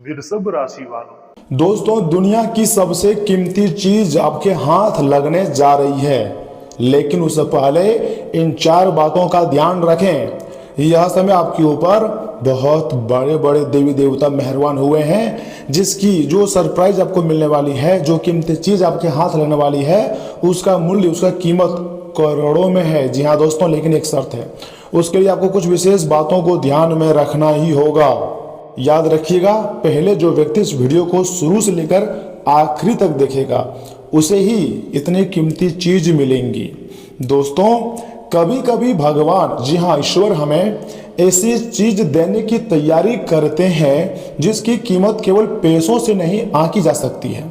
वृषभ राशि वालों, दोस्तों, दुनिया की सबसे कीमती चीज आपके हाथ लगने जा रही है, लेकिन उससे पहले इन 4 बातों का ध्यान रखें। यह समय आपके ऊपर बहुत बड़े बड़े देवी देवता मेहरबान हुए हैं, जिसकी जो सरप्राइज आपको मिलने वाली है, जो कीमती चीज आपके हाथ लगने वाली है, उसका मूल्य, उसका कीमत करोड़ों में है। जी हाँ दोस्तों, लेकिन एक शर्त है, उसके लिए आपको कुछ विशेष बातों को ध्यान में रखना ही होगा। याद रखिएगा, पहले जो व्यक्ति इस वीडियो को शुरू से लेकर आखिरी तक देखेगा, उसे ही इतनी कीमती चीज मिलेंगी। दोस्तों, कभी कभी भगवान, जी हाँ ईश्वर, हमें ऐसी चीज देने की तैयारी करते हैं जिसकी कीमत केवल पैसों से नहीं आंकी जा सकती है।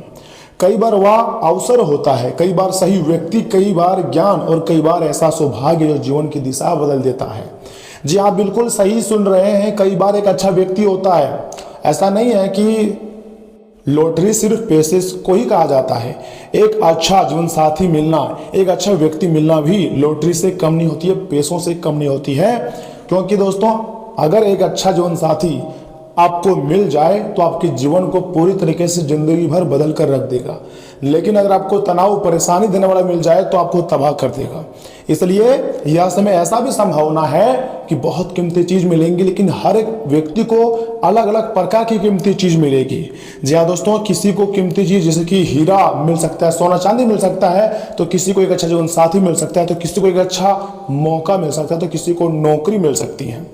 कई बार वह अवसर होता है, कई बार सही व्यक्ति, कई बार ज्ञान और कई बार ऐसा सौभाग्य जो जीवन की दिशा बदल देता है। जी आप बिल्कुल सही सुन रहे हैं, कई बार एक अच्छा व्यक्ति होता है। ऐसा नहीं है कि लॉटरी सिर्फ पैसे को ही कहा जाता है। एक अच्छा जीवन साथी मिलना, एक अच्छा व्यक्ति मिलना भी लॉटरी से कम नहीं होती है, पैसों से कम नहीं होती है। क्योंकि दोस्तों, अगर एक अच्छा जीवन साथी आपको मिल जाए तो आपके जीवन को पूरी तरीके से जिंदगी भर बदल कर रख देगा, लेकिन अगर आपको तनाव, परेशानी देने वाला मिल जाए तो आपको तबाह कर देगा। इसलिए यह समय ऐसा भी संभावना है कि बहुत कीमती चीज मिलेंगी, लेकिन हर एक व्यक्ति को अलग अलग प्रकार की कीमती चीज मिलेगी। जी हाँ दोस्तों, किसी को कीमती चीज जैसे कि हीरा मिल सकता है, सोना चांदी मिल सकता है, तो किसी को एक अच्छा जीवन साथी मिल सकता है, तो किसी को एक अच्छा मौका मिल सकता है, तो किसी को नौकरी मिल सकती है।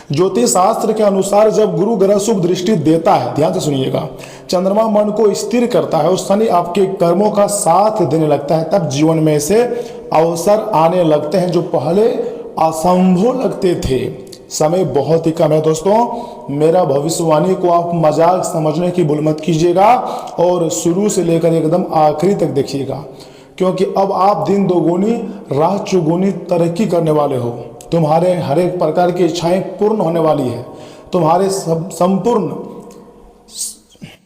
ज्योतिष शास्त्र के अनुसार जब गुरु ग्रह शुभ दृष्टि देता है, ध्यान से सुनिएगा, चंद्रमा मन को स्थिर करता है और शनि आपके कर्मों का साथ देने लगता है, तब जीवन में से अवसर आने लगते हैं जो पहले असंभव लगते थे। समय बहुत ही कम है दोस्तों, मेरा भविष्यवाणी को आप मजाक समझने की भूल मत कीजिएगा और शुरू से लेकर एकदम आखिरी तक देखिएगा, क्योंकि अब आप दिन दोगुनी रात चौगुनी तरक्की करने वाले हो। तुम्हारे हर एक प्रकार की इच्छाएं पूर्ण होने वाली है, तुम्हारे संपूर्ण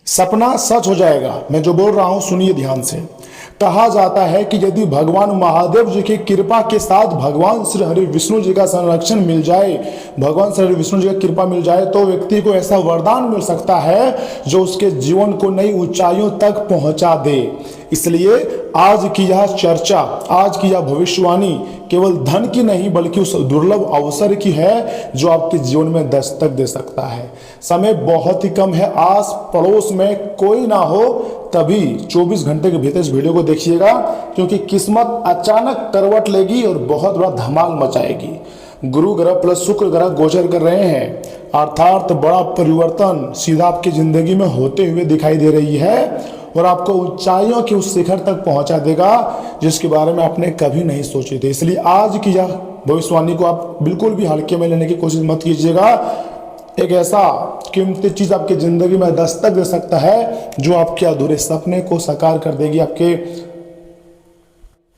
सपना सच हो जाएगा। मैं जो बोल रहा हूं सुनिए ध्यान से। कहा जाता है कि यदि भगवान महादेव जी की कृपा के साथ भगवान श्री हरि विष्णु जी का संरक्षण मिल जाए, भगवान श्री हरि विष्णु जी की कृपा मिल जाए, तो व्यक्ति को ऐसा वरदान मिल सकता है जो उसके जीवन को नई ऊंचाइयों तक पहुंचा दे। इसलिए आज की यह चर्चा, आज की यह भविष्यवाणी केवल धन की नहीं बल्कि उस दुर्लभ अवसर की है जो आपके जीवन में दस्तक दे सकता है। समय बहुत ही कम है, आस पड़ोस में कोई ना हो तभी 24 घंटे के भीतर इस वीडियो को देखिएगा, क्योंकि किस्मत अचानक करवट लेगी और बहुत बड़ा धमाल मचाएगी। गुरु ग्रह प्लस शुक्र ग्रह गोचर कर रहे हैं, अर्थात बड़ा परिवर्तन सीधा आपकी जिंदगी में होते हुए दिखाई दे रही है और आपको ऊंचाइयों के उस शिखर तक पहुंचा देगा जिसके बारे में आपने कभी नहीं सोचे थे। इसलिए आज की यह भविष्यवाणी को आप बिल्कुल भी हल्के में लेने की कोशिश मत कीजिएगा। एक ऐसा कीमती चीज आपकी जिंदगी में दस्तक दे सकता है जो आपके अधूरे सपने को साकार कर देगी, आपके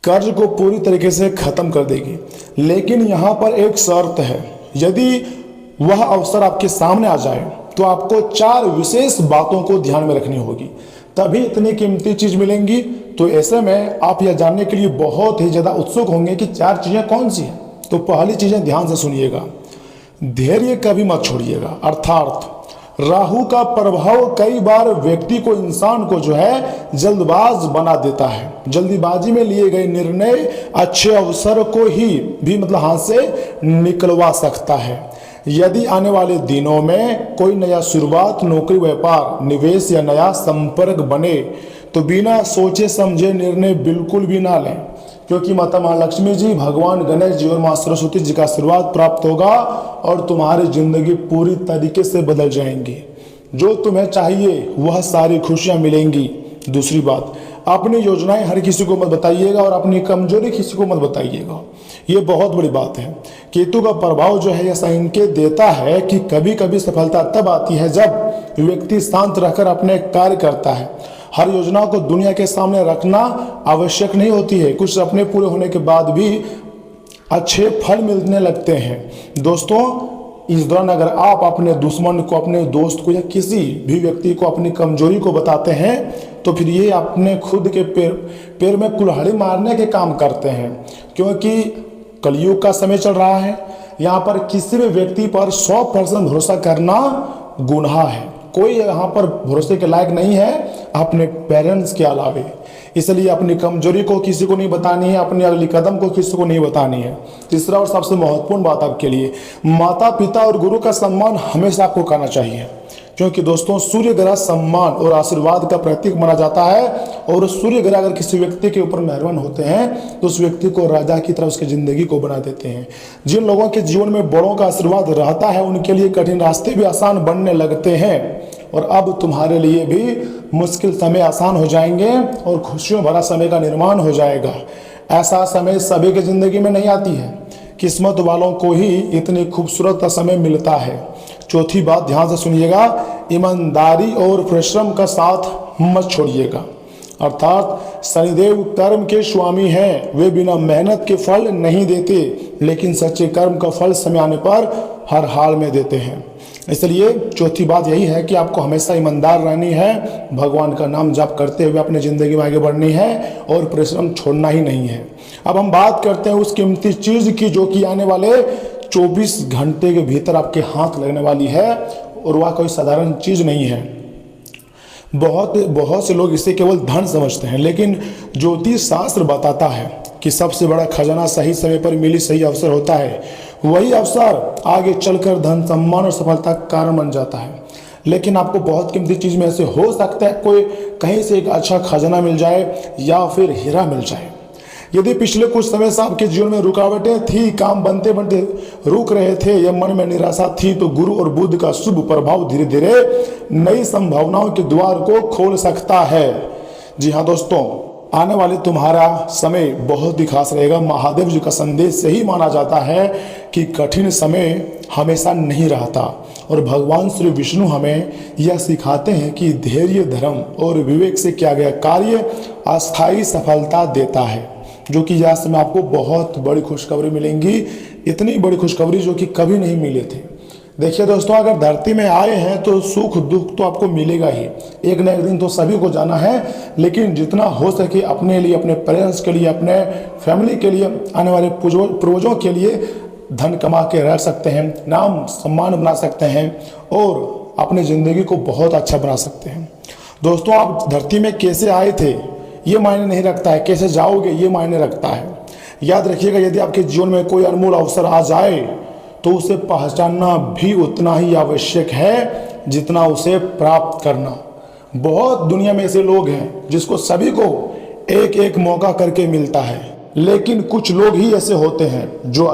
कर्ज को पूरी तरीके से खत्म कर देगी। लेकिन यहां पर एक शर्त है, यदि वह अवसर आपके सामने आ जाए तो आपको 4 विशेष बातों को ध्यान में रखनी होगी, तभी इतनी कीमती चीज मिलेंगी। तो ऐसे में आप यह जानने के लिए बहुत ही ज्यादा उत्सुक होंगे कि 4 चीजें कौन सी हैं। तो पहली चीजें ध्यान से सुनिएगा, धैर्य कभी मत छोड़िएगा। अर्थात राहु का प्रभाव कई बार व्यक्ति को, इंसान को जो है जल्दबाज बना देता है। जल्दीबाजी में लिए गए निर्णय अच्छे अवसर को ही भी मतलब हाथ से निकलवा सकता है। यदि आने वाले दिनों में कोई नया शुरुआत, नौकरी, व्यापार, निवेश या नया संपर्क बने तो बिना सोचे समझे निर्णय बिल्कुल भी ना लें, क्योंकि माता महालक्ष्मी जी, भगवान गणेश जी और मां सरस्वती जी का आशीर्वाद प्राप्त होगा और तुम्हारी जिंदगी पूरी तरीके से बदल जाएंगी। जो तुम्हें चाहिए वह सारी खुशियां मिलेंगी। दूसरी बात, अपनी योजनाएं हर किसी को मत बताइएगा और अपनी कमजोरी किसी को मत बताइएगा। ये बहुत बड़ी बात है। केतु का प्रभाव जो है यह संकेत देता है कि कभी कभी सफलता तब आती है जब व्यक्ति शांत रहकर अपने कार्य करता है। हर योजना को दुनिया के सामने रखना आवश्यक नहीं होती है, कुछ सपने पूरे होने के बाद भी अच्छे फल मिलने लगते हैं। दोस्तों, इस दौरान अगर आप अपने दुश्मन को, अपने दोस्त को या किसी भी व्यक्ति को अपनी कमजोरी को बताते हैं तो फिर ये अपने खुद के पैर में कुल्हाड़ी मारने के काम करते हैं, क्योंकि कलयुग का समय चल रहा है। यहाँ पर किसी भी व्यक्ति पर 100% भरोसा करना गुनाह है। कोई यहाँ पर भरोसे के लायक नहीं है अपने पेरेंट्स के अलावे। इसलिए अपनी कमजोरी को किसी को नहीं बतानी है, अपनी अगली कदम को किसी को नहीं बतानी है। तीसरा और सबसे महत्वपूर्ण बात आपके लिए, माता पिता और गुरु का सम्मान हमेशा आपको करना चाहिए, क्योंकि दोस्तों सूर्य ग्रह सम्मान और आशीर्वाद का प्रतीक माना जाता है। और सूर्य ग्रह अगर किसी व्यक्ति के ऊपर मेहरबान होते हैं तो उस व्यक्ति को राजा की तरह उसकी जिंदगी को बना देते हैं। जिन लोगों के जीवन में बड़ों का आशीर्वाद रहता है उनके लिए कठिन रास्ते भी आसान बनने लगते हैं। और अब तुम्हारे लिए भी मुश्किल समय आसान हो जाएंगे और खुशियों भरा समय का निर्माण हो जाएगा। ऐसा समय सभी की जिंदगी में नहीं आती है, किस्मत वालों को ही इतनी खूबसूरत समय मिलता है। चौथी बात ध्यान से सुनिएगा, ईमानदारी और परिश्रम का साथ मत छोड़िएगा। अर्थात शनिदेव कर्म के स्वामी हैं, वे बिना मेहनत के फल नहीं देते, लेकिन सच्चे कर्म का फल समय आने पर हर हाल में देते हैं। इसलिए चौथी बात यही है कि आपको हमेशा ईमानदार रहनी है, भगवान का नाम जप करते हुए अपनी ज़िंदगी में आगे बढ़नी है और परिश्रम छोड़ना ही नहीं है। अब हम बात करते हैं उस कीमती चीज़ की जो कि आने वाले 24 घंटे के भीतर आपके हाथ लगने वाली है, और वह कोई साधारण चीज़ नहीं है। बहुत से लोग इसे केवल धन समझते हैं, लेकिन ज्योतिष शास्त्र बताता है कि सबसे बड़ा खजाना सही समय पर मिली सही अवसर होता है। वही अवसर आगे चलकर धन सम्मान और सफलता का कारण बन जाता है। लेकिन आपको बहुत कीमती चीज़ में ऐसे हो सकता है कोई कहीं से एक अच्छा खजाना मिल जाए या फिर हीरा मिल जाए। यदि पिछले कुछ समय से आपके जीवन में रुकावटें थी, काम बनते बनते रुक रहे थे या मन में निराशा थी, तो गुरु और बुध का शुभ प्रभाव धीरे धीरे नई संभावनाओं के द्वार को खोल सकता है। जी हाँ दोस्तों, आने वाले तुम्हारा समय बहुत ही खास रहेगा। महादेव जी का संदेश से ही माना जाता है कि कठिन समय हमेशा नहीं रहता, और भगवान श्री विष्णु हमें यह सिखाते हैं कि धैर्य, धर्म और विवेक से किया गया कार्य अस्थायी सफलता देता है। जो कि यह समय आपको बहुत बड़ी खुशखबरी मिलेंगी, इतनी बड़ी खुशखबरी जो कि कभी नहीं मिले थे। देखिए दोस्तों, अगर धरती में आए हैं तो सुख दुख तो आपको मिलेगा ही, एक न एक दिन तो सभी को जाना है। लेकिन जितना हो सके अपने लिए, अपने पेरेंट्स के लिए, अपने फैमिली के लिए, आने वाले पूर्वजों के लिए धन कमा के रह सकते हैं, नाम सम्मान बना सकते हैं और अपनी ज़िंदगी को बहुत अच्छा बना सकते हैं। दोस्तों, आप धरती में कैसे आए थे ये मायने नहीं रखता है, कैसे जाओगे ये मायने रखता है। याद रखिएगा, यदि आपके जीवन में कोई अनमोल अवसर आ जाए तो उसे पहचानना भी उतना ही आवश्यक है जितना उसे प्राप्त करना। बहुत दुनिया में ऐसे लोग हैं जिसको सभी को एक एक मौका करके मिलता है, लेकिन कुछ लोग ही ऐसे होते हैं जो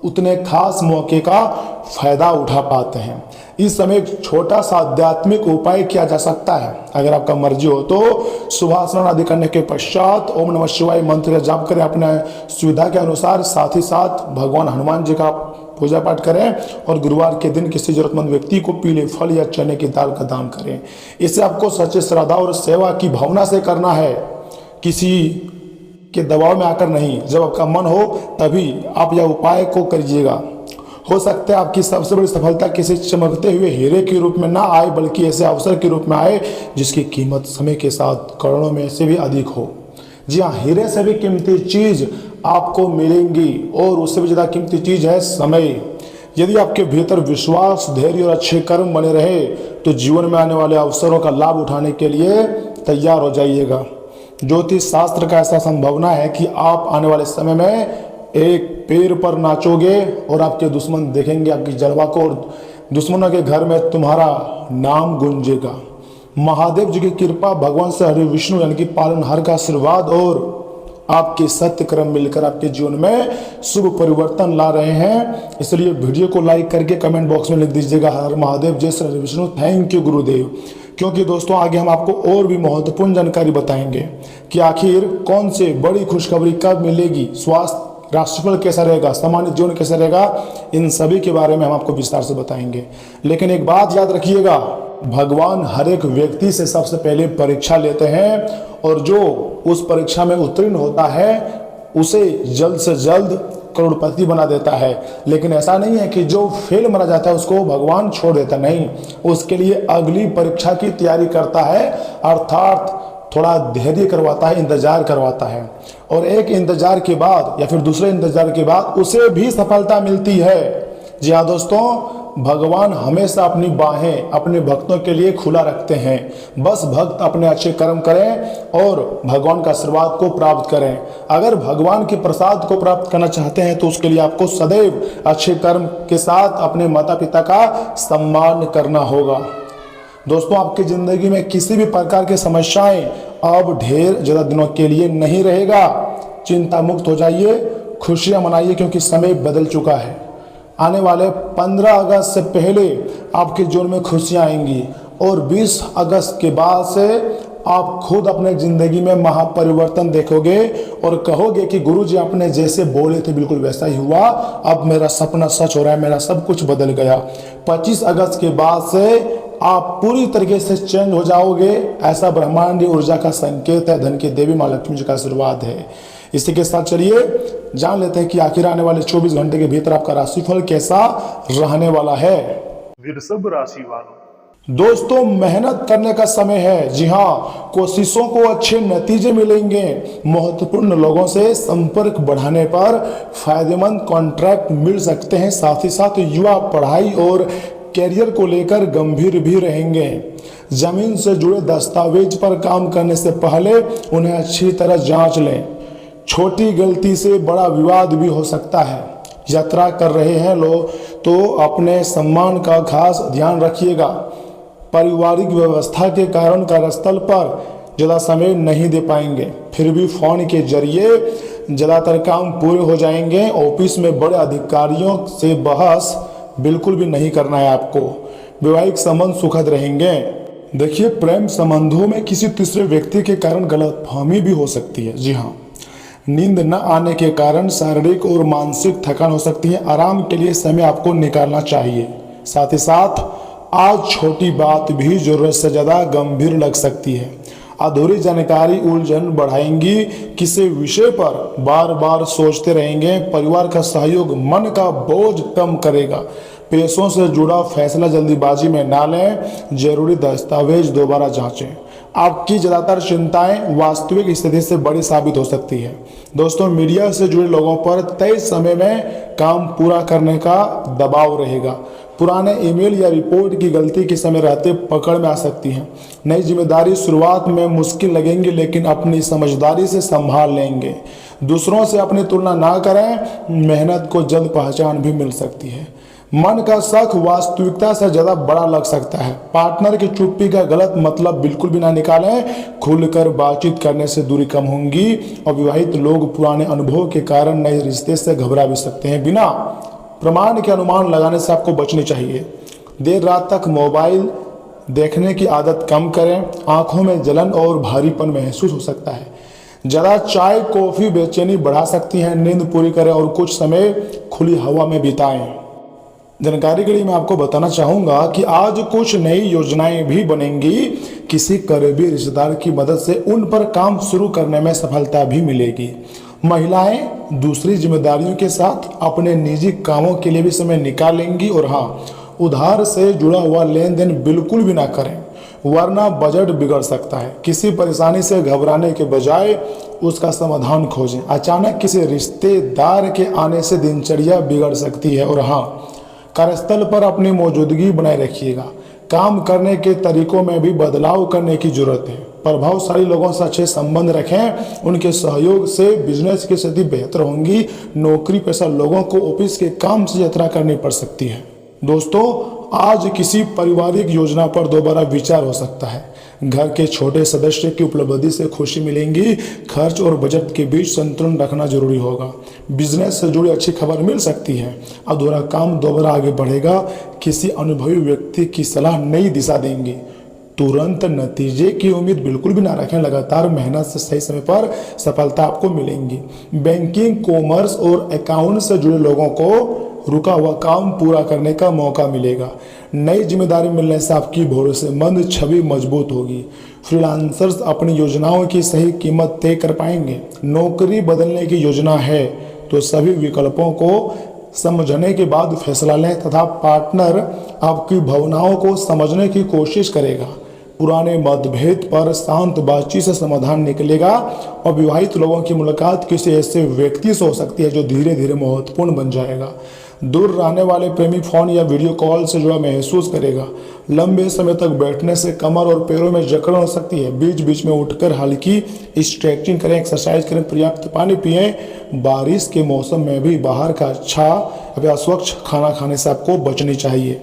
उतने खास मौके का फायदा उठा पाते हैं। इस समय एक छोटा सा आध्यात्मिक उपाय किया जा सकता है। अगर आपका मर्जी हो तो सुबह स्नान आदि करने के पश्चात ओम नमः शिवाय मंत्र का जाप करें अपने सुविधा के अनुसार। साथ ही साथ भगवान हनुमान जी का पूजा पाठ करें और गुरुवार के दिन किसी जरूरतमंद व्यक्ति को पीले फल या चने की दाल का दान करें। इसे आपको सच्चे श्रद्धा और सेवा की भावना से करना है, किसी के दबाव में आकर नहीं। जब आपका मन हो तभी आप यह उपाय को करिएगा। हो सकता है आपकी सबसे बड़ी सफलता किसी चमकते हुए हीरे के रूप में ना आए, बल्कि ऐसे अवसर के रूप में आए जिसकी कीमत समय के साथ करोड़ों में से भी अधिक हो। जी हाँ, हीरे से भी कीमती चीज आपको मिलेंगी और उससे भी ज़्यादा कीमती चीज है समय। यदि आपके भीतर विश्वास, धैर्य और अच्छे कर्म बने रहे तो जीवन में आने वाले अवसरों का लाभ उठाने के लिए तैयार हो जाइएगा। ज्योतिष शास्त्र का ऐसा संभावना है कि आप आने वाले समय में एक पैर पर नाचोगे और आपके दुश्मन देखेंगे आपकी जलवा को, और दुश्मनों के घर में तुम्हारा नाम गूंजेगा। महादेव जी की कृपा, भगवान से हरि विष्णु यानी कि पालनहार का आशीर्वाद और आपके सत्य कर्म मिलकर आपके जीवन में शुभ परिवर्तन ला रहे हैं। इसलिए वीडियो को लाइक करके कमेंट बॉक्स में लिख दीजिएगा हर महादेव, जय श्री हरि विष्णु, थैंक यू गुरुदेव। क्योंकि दोस्तों आगे हम आपको और भी महत्वपूर्ण जानकारी बताएंगे कि आखिर कौन से बड़ी खुशखबरी कब मिलेगी, स्वास्थ्य, राशिफल कैसा रहेगा, सामान्य जीवन कैसा रहेगा, इन सभी के बारे में हम आपको विस्तार से बताएंगे। लेकिन एक बात याद रखिएगा, भगवान हर एक व्यक्ति से सबसे पहले परीक्षा लेते हैं और जो उस परीक्षा में उत्तीर्ण होता है उसे जल्द से जल्द करोड़पति बना देता है। लेकिन ऐसा नहीं है कि जो फेल माना जाता है उसको भगवान छोड़ देता, नहीं, उसके लिए अगली परीक्षा की तैयारी करता है, अर्थात थोड़ा धैर्य करवाता है, इंतजार करवाता है। और एक इंतजार के बाद या फिर दूसरे इंतजार के बाद उसे भी सफलता मिलती है। जी हाँ दोस्तों, भगवान हमेशा अपनी बाहें अपने भक्तों के लिए खुला रखते हैं। बस भक्त अपने अच्छे कर्म करें और भगवान का आशीर्वाद को प्राप्त करें। अगर भगवान के प्रसाद को प्राप्त करना चाहते हैं तो उसके लिए आपको सदैव अच्छे कर्म के साथ अपने माता पिता का सम्मान करना होगा। दोस्तों, आपकी ज़िंदगी में किसी भी प्रकार की समस्याएं अब ढेर ज़्यादा दिनों के लिए नहीं रहेगा। चिंता मुक्त हो जाइए, खुशियां मनाइए, क्योंकि समय बदल चुका है। आने वाले 15 अगस्त से पहले आपके जीवन में खुशियां आएंगी और 20 अगस्त के बाद से आप खुद अपने ज़िंदगी में महापरिवर्तन देखोगे और कहोगे कि गुरुजी आपने जैसे बोले थे बिल्कुल वैसा ही हुआ, अब मेरा सपना सच हो रहा है, मेरा सब कुछ बदल गया। 25 अगस्त के बाद से आप पूरी तरीके से चेंज हो जाओगे, ऐसा ब्रह्मांडीय ऊर्जा का संकेत है। धन की देवी माँ लक्ष्मी जी का आशीर्वाद है। इसी के साथ चलिए जान लेते हैं कि आखिर आने वाले 24 घंटे के भीतर आपका राशिफल कैसा रहने वाला है। वृषभ राशि वालों, दोस्तों, मेहनत करने का समय है। जी हाँ, कोशिशों को अच्छे नतीजे मिलेंगे। महत्वपूर्ण लोगों से संपर्क बढ़ाने पर फायदेमंद कॉन्ट्रैक्ट मिल सकते हैं। साथ ही साथ युवा पढ़ाई और कैरियर को लेकर गंभीर भी रहेंगे। जमीन से जुड़े दस्तावेज पर काम करने से पहले उन्हें अच्छी तरह जांच लें। छोटी गलती से बड़ा विवाद भी हो सकता है। यात्रा कर रहे हैं लोग तो अपने सम्मान का खास ध्यान रखिएगा। पारिवारिक व्यवस्था के कारण कार्यस्थल पर ज़्यादा समय नहीं दे पाएंगे, फिर भी फोन के जरिए ज़्यादातर काम पूरे हो जाएंगे। ऑफिस में बड़े अधिकारियों से बहस बिल्कुल भी नहीं करना है आपको। वैवाहिक संबंध सुखद रहेंगे। देखिए, प्रेम संबंधों में किसी तीसरे व्यक्ति के कारण गलतफहमी भी हो सकती है। जी हाँ, नींद न आने के कारण शारीरिक और मानसिक थकान हो सकती है। आराम के लिए समय आपको निकालना चाहिए। साथ ही साथ आज छोटी बात भी जरूरत से ज़्यादा गंभीर लग सकती है। अधूरी जानकारी उलझन बढ़ाएंगी। किसी विषय पर बार बार सोचते रहेंगे। परिवार का सहयोग मन का बोझ कम करेगा। पैसों से जुड़ा फैसला जल्दीबाजी में ना लें। जरूरी दस्तावेज दोबारा जांचें। आपकी ज़्यादातर चिंताएं वास्तविक स्थिति से बड़ी साबित हो सकती है। दोस्तों, मीडिया से जुड़े लोगों पर तय समय में काम पूरा करने का दबाव रहेगा। पुराने ईमेल या रिपोर्ट की गलती के समय रहते पकड़ में आ सकती है। नई जिम्मेदारी शुरुआत में मुश्किल लगेंगी, लेकिन अपनी समझदारी से संभाल लेंगे। दूसरों से अपनी तुलना ना करें। मेहनत को जल्द पहचान भी मिल सकती है। मन का शक वास्तविकता से ज़्यादा बड़ा लग सकता है। पार्टनर की चुप्पी का गलत मतलब बिल्कुल भी ना निकालें। खुलकर बातचीत करने से दूरी कम होंगी। अविवाहित लोग पुराने अनुभव के कारण नए रिश्ते से घबरा भी सकते हैं। बिना प्रमाण के अनुमान लगाने से आपको बचनी चाहिए। देर रात तक मोबाइल देखने की आदत कम करें। आंखों में जलन और भारीपन महसूस हो सकता है। ज़्यादा चाय कॉफ़ी बेचैनी बढ़ा सकती है। नींद पूरी करें और कुछ समय खुली हवा में बिताएं। जानकारी के लिए मैं आपको बताना चाहूँगा कि आज कुछ नई योजनाएं भी बनेंगी। किसी करीबी रिश्तेदार की मदद से उन पर काम शुरू करने में सफलता भी मिलेगी। महिलाएं दूसरी जिम्मेदारियों के साथ अपने निजी कामों के लिए भी समय निकालेंगी। और हाँ, उधार से जुड़ा हुआ लेन देन बिल्कुल भी ना करें, वरना बजट बिगड़ सकता है। किसी परेशानी से घबराने के बजाय उसका समाधान खोजें। अचानक किसी रिश्तेदार के आने से दिनचर्या बिगड़ सकती है। और हाँ, कार्यस्थल पर अपनी मौजूदगी बनाए रखिएगा। काम करने के तरीकों में भी बदलाव करने की जरूरत है। प्रभावशाली लोगों से अच्छे संबंध रखें। उनके सहयोग से बिजनेस की स्थिति बेहतर होंगी। नौकरी पेशा लोगों को ऑफिस के काम से यात्रा करनी पड़ सकती है। दोस्तों, आज किसी पारिवारिक योजना पर दोबारा विचार हो सकता है। घर के छोटे सदस्य की उपलब्धि से खुशी मिलेंगी। खर्च और बजट के बीच संतुलन रखना जरूरी होगा। बिजनेस से जुड़ी अच्छी खबर मिल सकती है। अधूरा काम दोबारा आगे बढ़ेगा। किसी अनुभवी व्यक्ति की सलाह नई दिशा देंगी। तुरंत नतीजे की उम्मीद बिल्कुल भी ना रखें। लगातार मेहनत से सही समय पर सफलता आपको मिलेंगी। बैंकिंग, कॉमर्स और अकाउंट से जुड़े लोगों को रुका हुआ काम पूरा करने का मौका मिलेगा। नई जिम्मेदारी मिलने से आपकी भरोसेमंद छवि मजबूत होगी। फ्रीलांसर्स अपनी योजनाओं की सही कीमत तय कर पाएंगे। नौकरी बदलने की योजना है तो सभी विकल्पों को समझने के बाद फैसला लें तथा पार्टनर आपकी भावनाओं को समझने की कोशिश करेगा। पुराने मतभेद पर शांत बातचीत से समाधान निकलेगा। और विवाहित लोगों की मुलाकात किसी ऐसे व्यक्ति से हो सकती है जो धीरे धीरे महत्वपूर्ण बन जाएगा। दूर रहने वाले प्रेमी फोन या वीडियो कॉल से जुड़ा महसूस करेगा। लंबे समय तक बैठने से कमर और पैरों में जकड़न हो सकती है। बीच बीच में उठकर हल्की स्ट्रेचिंग करें, एक्सरसाइज करें, पर्याप्त पानी पिएं। बारिश के मौसम में भी बाहर का अच्छा या अस्वच्छ खाना खाने से आपको बचनी चाहिए।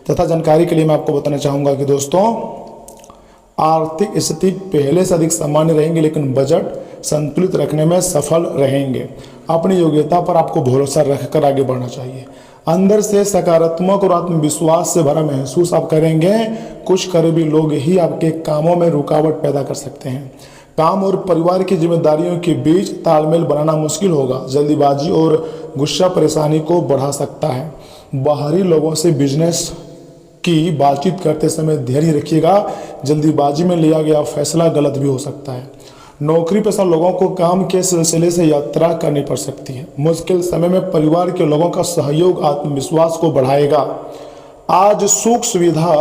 तथा जानकारी के लिए मैं आपको बताना चाहूँगा कि दोस्तों, आर्थिक स्थिति पहले से अधिक सामान्य रहेंगी, लेकिन बजट संतुलित रखने में सफल रहेंगे। अपनी योग्यता पर आपको भरोसा रखकर आगे बढ़ना चाहिए। अंदर से सकारात्मक और आत्मविश्वास से भरा महसूस आप करेंगे। कुछ करीबी लोग ही आपके कामों में रुकावट पैदा कर सकते हैं। काम और परिवार की जिम्मेदारियों के बीच तालमेल बनाना मुश्किल होगा। जल्दीबाजी और गुस्सा परेशानी को बढ़ा सकता है। बाहरी लोगों से बिजनेस की बातचीत करते समय धैर्य रखिएगा। जल्दीबाजी में लिया गया फैसला गलत भी हो सकता है। नौकरी पेशा लोगों को काम के सिलसिले से यात्रा करनी पड़ सकती है। मुश्किल समय में परिवार के लोगों का सहयोग आत्मविश्वास को बढ़ाएगा। आज सुख सुविधा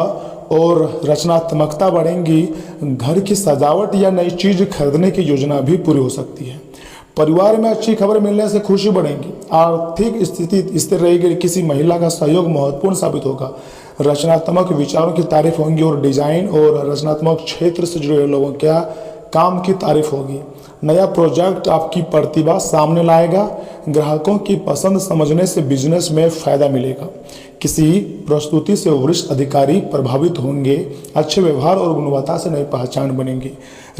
और रचनात्मकता बढ़ेंगी। घर की सजावट या नई चीज खरीदने की योजना भी पूरी हो सकती है। परिवार में अच्छी खबर मिलने से खुशी बढ़ेगी। आर्थिक स्थिति स्थिर रहेगी। किसी महिला का सहयोग महत्वपूर्ण साबित होगा। रचनात्मक विचारों की तारीफ होंगी और डिजाइन और रचनात्मक क्षेत्र से जुड़े लोगों के काम की तारीफ होगी। नया प्रोजेक्ट आपकी प्रतिभा सामने लाएगा। ग्राहकों की पसंद समझने से बिजनेस में फायदा मिलेगा। किसी प्रस्तुति से वरिष्ठ अधिकारी प्रभावित होंगे। अच्छे व्यवहार और गुणवत्ता से नई पहचान बनेगी।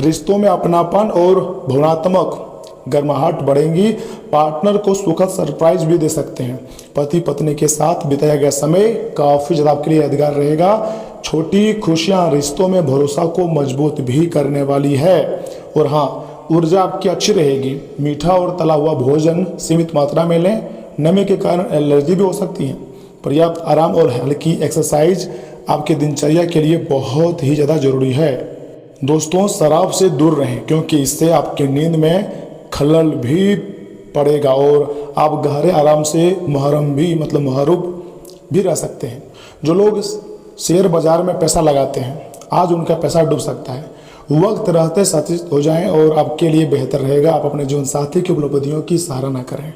रिश्तों में अपनापन और भावनात्मक गर्माहट बढ़ेंगी। पार्टनर को सुखद सरप्राइज भी दे सकते हैं। पति पत्नी के साथ बिताया गया समय काफी ज़्यादा आपके लिए यादगार रहेगा। छोटी खुशियां रिश्तों में भरोसा को मजबूत भी करने वाली है। और हाँ, ऊर्जा आपकी अच्छी रहेगी। मीठा और तला हुआ भोजन सीमित मात्रा में लें। नमी के कारण एलर्जी भी हो सकती है। पर्याप्त आराम और हल्की एक्सरसाइज आपके दिनचर्या के लिए बहुत ही ज़्यादा जरूरी है। दोस्तों, शराब से दूर रहें, क्योंकि इससे आपकी नींद में खलल भी पड़ेगा और आप गहरे आराम से महरूब भी रह सकते हैं। जो लोग शेयर बाजार में पैसा लगाते हैं, आज उनका पैसा डूब सकता है। वक्त रहते सचेत हो जाएं और आपके लिए बेहतर रहेगा। आप अपने जीवन साथी की उपलब्धियों की सराहना करें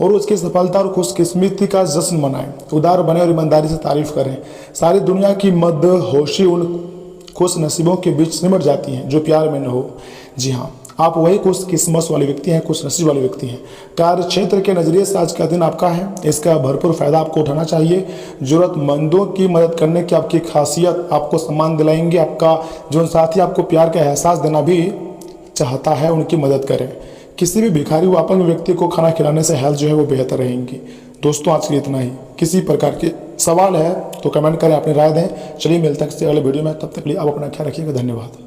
और उसकी सफलता और खुशकिस्मती का जश्न मनाएं। उदार बने और ईमानदारी से तारीफ करें। सारी दुनिया की मदहोशी उन खुश नसीबों के बीच सिमट जाती हैं जो प्यार में न हो। जी हाँ, आप वही खुश किस्मत वाले व्यक्ति हैं, खुश नसीब वाले व्यक्ति हैं। कार्य क्षेत्र के नज़रिए से आज का दिन आपका है। इसका भरपूर फायदा आपको उठाना चाहिए। जरूरतमंदों की मदद करने की आपकी खासियत आपको सम्मान दिलाएंगे। आपका जीवन साथी आपको प्यार का एहसास देना भी चाहता है, उनकी मदद करें। किसी भी भिखारी व अपंग व्यक्ति को खाना खिलाने से हेल्थ जो है वो बेहतर रहेंगी। दोस्तों, आज के लिए इतना ही। किसी प्रकार के सवाल है तो कमेंट करें, अपनी राय दें। चलिए मिलते हैं अगले वीडियो में। तब तक के लिए आप अपना ख्याल रखिएगा। धन्यवाद।